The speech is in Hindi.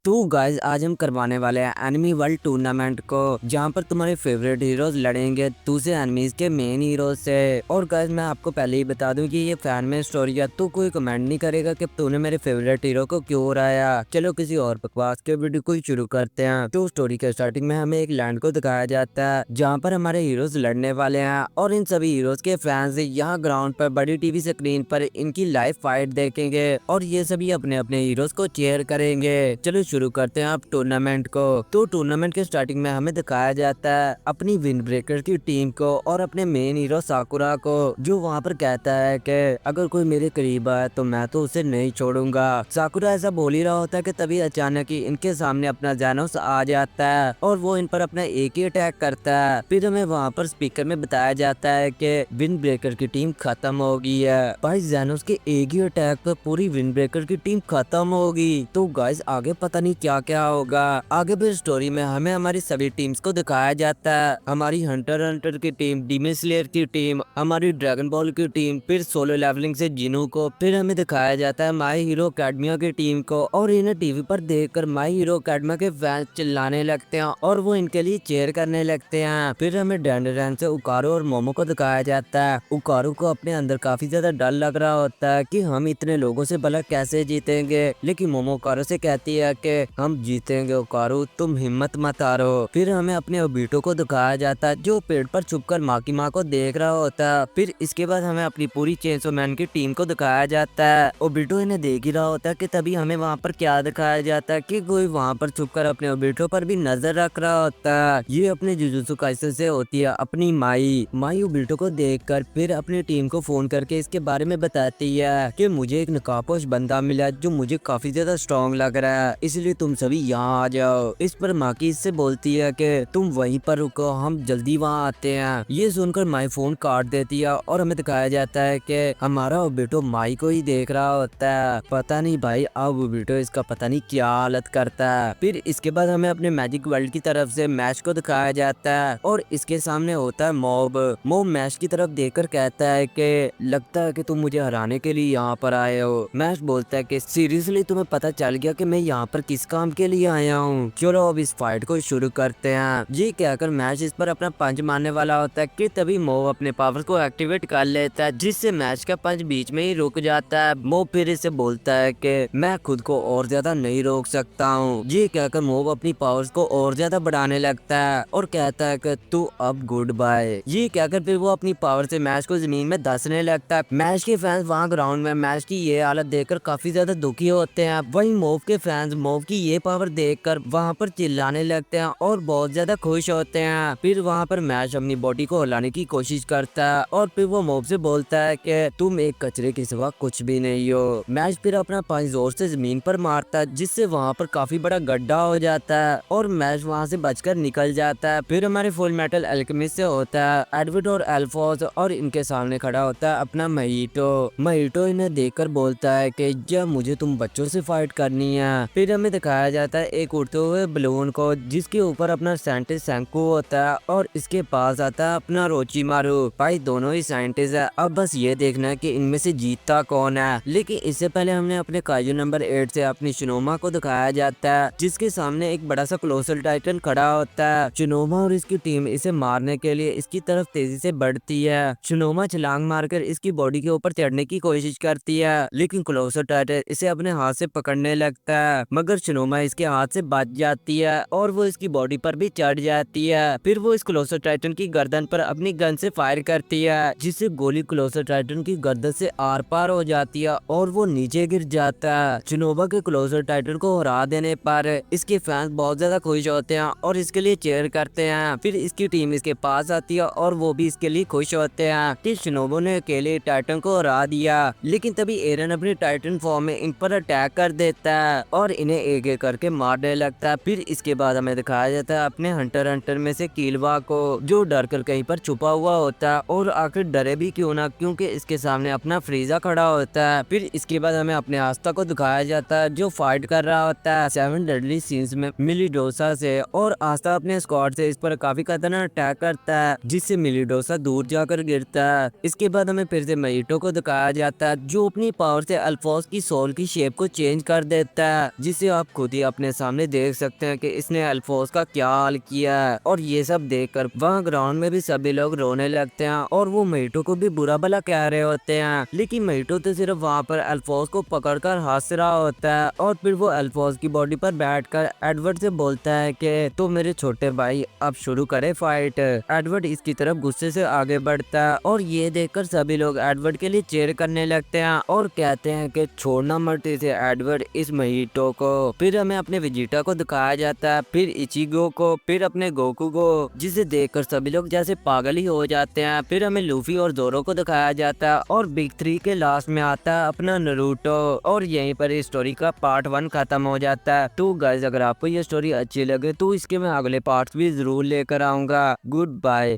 तो गाइस आज हम करवाने वाले हैं एनिमी वर्ल्ड टूर्नामेंट को, जहां पर तुम्हारे फेवरेट हीरोज लड़ेंगे दूसरे एनिमीज के मेन हीरो से। और गाइस मैं आपको पहले ही बता दूं कि ये फैन में स्टोरी है, तो कोई कमेंट नहीं करेगा कि तूने मेरे फेवरेट हीरो को क्यों हराया। चलो किसी और बकवास के वीडियो को शुरू करते हैं। तो स्टोरी के स्टार्टिंग में हमें एक लैंड को दिखाया जाता है जहाँ पर हमारे हीरोज लड़ने वाले हैं, और इन सभी हीरोज के फैंस यहाँ ग्राउंड पर बड़ी टीवी स्क्रीन पर इनकी लाइव फाइट देखेंगे और ये सभी अपने अपने हीरोज को चीयर करेंगे। चलो शुरू करते हैं आप टूर्नामेंट को। तो टूर्नामेंट के स्टार्टिंग में हमें दिखाया जाता है अपनी विंड ब्रेकर की टीम को और अपने मेन हीरो साकुरा को, जो वहां पर कहता है कि अगर कोई मेरे करीब आए तो मैं तो उसे नहीं छोड़ूंगा। साकुरा ऐसा बोल ही रहा होता है कि तभी अचानक ही इनके सामने अपना जेनोस आ जाता है और वो इन पर अपना एक ही अटैक करता है। फिर हमें वहाँ पर स्पीकर में बताया जाता है कि विंड ब्रेकर की टीम खत्म हो गई है। भाई जेनोस के एक ही अटैक पर पूरी विंड ब्रेकर की टीम खत्म होगी। तो गाइस आगे पता नहीं क्या क्या होगा। आगे फिर स्टोरी में हमें हमारी सभी टीम्स को दिखाया जाता है, हमारी हंटर की टीम, डीमन स्लेयर की टीम, हमारी ड्रैगन बॉल की टीम, फिर सोलो लेवलिंग से जिनू को। फिर हमें दिखाया जाता है माई हीरो अकेडमिया की टीम को, और इन्हें टीवी पर देखकर माई हीरो अकेडमिया के फैंस चिल्लाने लगते हैं और वो इनके लिए चेयर करने लगते हैं। फिर हमें डैंडरैन से उकारो और मोमो को दिखाया जाता है। उकारो को अपने अंदर काफी ज्यादा डर लग रहा होता है कि हम इतने लोगों से भला कैसे जीतेंगे, लेकिन मोमो उकारो से कहती है कि हम जीतेंगे उकारो, तुम हिम्मत मत हारो। फिर हमें अपने ओबीटो को दिखाया जाता है जो पेड़ पर छुपकर माँ की माँ को देख रहा होता है। फिर इसके बाद हमें अपनी पूरी चेंसो मैन की टीम को दिखाया जाता है। ओबीटो इन्हें देख ही रहा होता है कि तभी हमें वहाँ पर क्या दिखाया जाता है कि कोई वहाँ पर छुपकर अपने ओबीटो पर भी नजर रख रहा होता है। ये अपने जुजुत्सु काइसन से होती है अपनी माई ओबीटो को देखकर फिर अपनी टीम को फोन करके इसके बारे में बताती है कि मुझे एक नकाबपोश बंदा मिला जो मुझे काफी ज्यादा स्ट्रॉन्ग लग रहा है, इसलिए तुम सभी यहाँ आ जाओ। इस पर माकी इससे बोलती है कि तुम वहीं पर रुको, हम जल्दी वहाँ आते हैं। ये सुनकर माई फोन काट देती है और हमें दिखाया जाता है कि हमारा ओबीटो माई को ही देख रहा होता है। पता नहीं भाई अब ओबीटो इसका पता नहीं क्या हालत करता है। फिर इसके बाद हमें अपने मैजिक वर्ल्ड की तरफ से मैच को दिखाया जाता है और इसके सामने होता है मॉब मैच की तरफ देखकर कहता है कि लगता है कि तुम मुझे हराने के लिए यहाँ पर आए हो। मैच बोलता है कि सीरियसली तुम्हें पता चल गया कि मैं यहाँ पर किस काम के लिए आया हूँ, चलो अब इस फाइट को शुरू करते हैं। ये कहकर मैच इस पर अपना पंच मारने वाला होता है कि तभी मोब अपने पावर को एक्टिवेट कर लेता है, जिससे मैच का पंच बीच में ही रुक जाता है। मोब फिर इसे बोलता है कि मैं खुद को और ज्यादा नहीं रोक सकता हूँ। ये कहकर मोब अपनी पावर्स को और ज्यादा बढ़ाने लगता है और कहता है कि तू अब गुड बाय। ये कहकर फिर वो अपनी पावर से मैच को जमीन में धंसने लगता है। मैच के फैंस वहाँ ग्राउंड में मैच की ये हालत देखकर काफी ज्यादा दुखी होते हैं। वहीं मोब के फैंस मोब की ये पावर देखकर वहाँ पर चिल्लाने लगते हैं और बहुत ज्यादा खुश होते हैं। फिर वहाँ पर मैच अपनी बॉडी को हिलाने की कोशिश करता है और फिर वो मोब से बोलता है कि तुम एक कचरे के सिवा कुछ भी नहीं हो। मैच फिर अपना पंच जोर से जमीन पर मारता है, जिससे वहाँ पर काफी बड़ा गड्ढा हो जाता है और मैच वहाँ से बचकर निकल जाता है। फिर हमारे फुल मेटल अल्केमिस्ट से होता है एडवर्ड और एल्फोस, और इनके सामने खड़ा होता है अपना महीटो इन्हें देखकर बोलता है कि जब मुझे तुम बच्चों से फाइट करनी है। फिर हमें दिखाया जाता है एक उड़ते हुए बलून को जिसके ऊपर अपना साइंटिस्ट सेंकू होता है और इसके पास आता है अपना रोचिमारू। भाई दोनों ही साइंटिस्ट है, अब बस ये देखना है कि इनमें से जीतता कौन है। लेकिन इससे पहले हमने अपने काइजू नंबर 8 से अपनी शिनोमा को दिखाया जाता है, जिसके सामने एक बड़ा सा कोलोसल टाइटन खड़ा होता है। शिनोमा और इसकी टीम इसे मारने के लिए इसकी तरफ तेजी से बढ़ती है। शिनोमा छलांग मारकर इसकी बॉडी के ऊपर चढ़ने की कोशिश करती है, लेकिन कोलोसल टाइटन इसे अपने हाथ से पकड़ने लगता है, मगर शिनोमा इसके हाथ से बच जाती है और वो इसकी बॉडी पर भी चढ़ जाती है। फिर वो इस कोलोसल टाइटन की गर्दन पर अपनी गन से फायर करती है, जिससे गोली कोलोसल टाइटन की गर्दन से आर पार हो जाती है और वो नीचे गिर जाता है। शिनोबा के कोलोसल टाइटन को हरा देने पर इसके फैंस बहुत ज्यादा खुश होते हैं और इसके लिए चीयर करते हैं। फिर इसकी टीम इसके पास आती है और वो भी इसके लिए खुश होते हैं कि शिनोबो ने अकेले टाइटन को हरा दिया। लेकिन तभी एरन अपनी टाइटन फॉर्म में इन पर अटैक कर देता है और इन्हें एक एक करके मारने लगता है। फिर इसके बाद हमें दिखाया जाता है अपने हंटर में से कीलवा को, जो डर कर कहीं पर छुपा हुआ होता है, और आखिर डरे भी क्यों ना, क्योंकि इसके सामने अपना फ्रीजा खड़ा होता है। फिर इसके बाद हमें अपने आस्था को दिखाया जाता है जो फाइट कर रहा होता है 7 डेडली सीन्स में मिलीडोसा से, और आस्था अपने स्क्वाड से इस पर काफी खतरनाक अटैक करता है, जिससे मिलीडोसा दूर जाकर गिरता है। इसके बाद हमें फिर से महीटो को दिखाया जाता है जो अपनी पावर से अल्फोस की सोल की शेप को चेंज कर देता है, जिससे आप खुद ही अपने सामने देख सकते हैं कि इसने अल्फोंस का क्या हाल किया है। और ये सब देखकर वहाँ ग्राउंड में भी सभी लोग रोने लगते हैं और वो मोहितो को भी बुरा भला कह रहे होते हैं, लेकिन मोहितो तो सिर्फ वहाँ पर अल्फोंस को पकड़कर हंस रहा होता है। और फिर वो अल्फोंस की बॉडी पर बैठकर एडवर्ड से बोलता है कि तो मेरे छोटे भाई अब शुरू करे फाइट। एडवर्ड इसकी तरफ गुस्से से आगे बढ़ता है और ये देखकर सभी लोग एडवर्ड के लिए चीयर करने लगते हैं और कहते हैं कि छोड़ना मत इसे एडवर्ड, इस मोहितो को। फिर हमें अपने वेजिटा को दिखाया जाता है, फिर इचिगो को, फिर अपने गोकू को, जिसे देखकर सभी लोग जैसे पागल ही हो जाते हैं। फिर हमें लूफी और जोरो को दिखाया जाता है और बिग 3 के लास्ट में आता है अपना नारुतो। और यहीं पर इस स्टोरी का पार्ट 1 खत्म हो जाता है। तो गाइस अगर आपको ये स्टोरी अच्छी लगे तो इसके मैं अगले पार्ट्स भी जरूर लेकर आऊंगा। Good bye.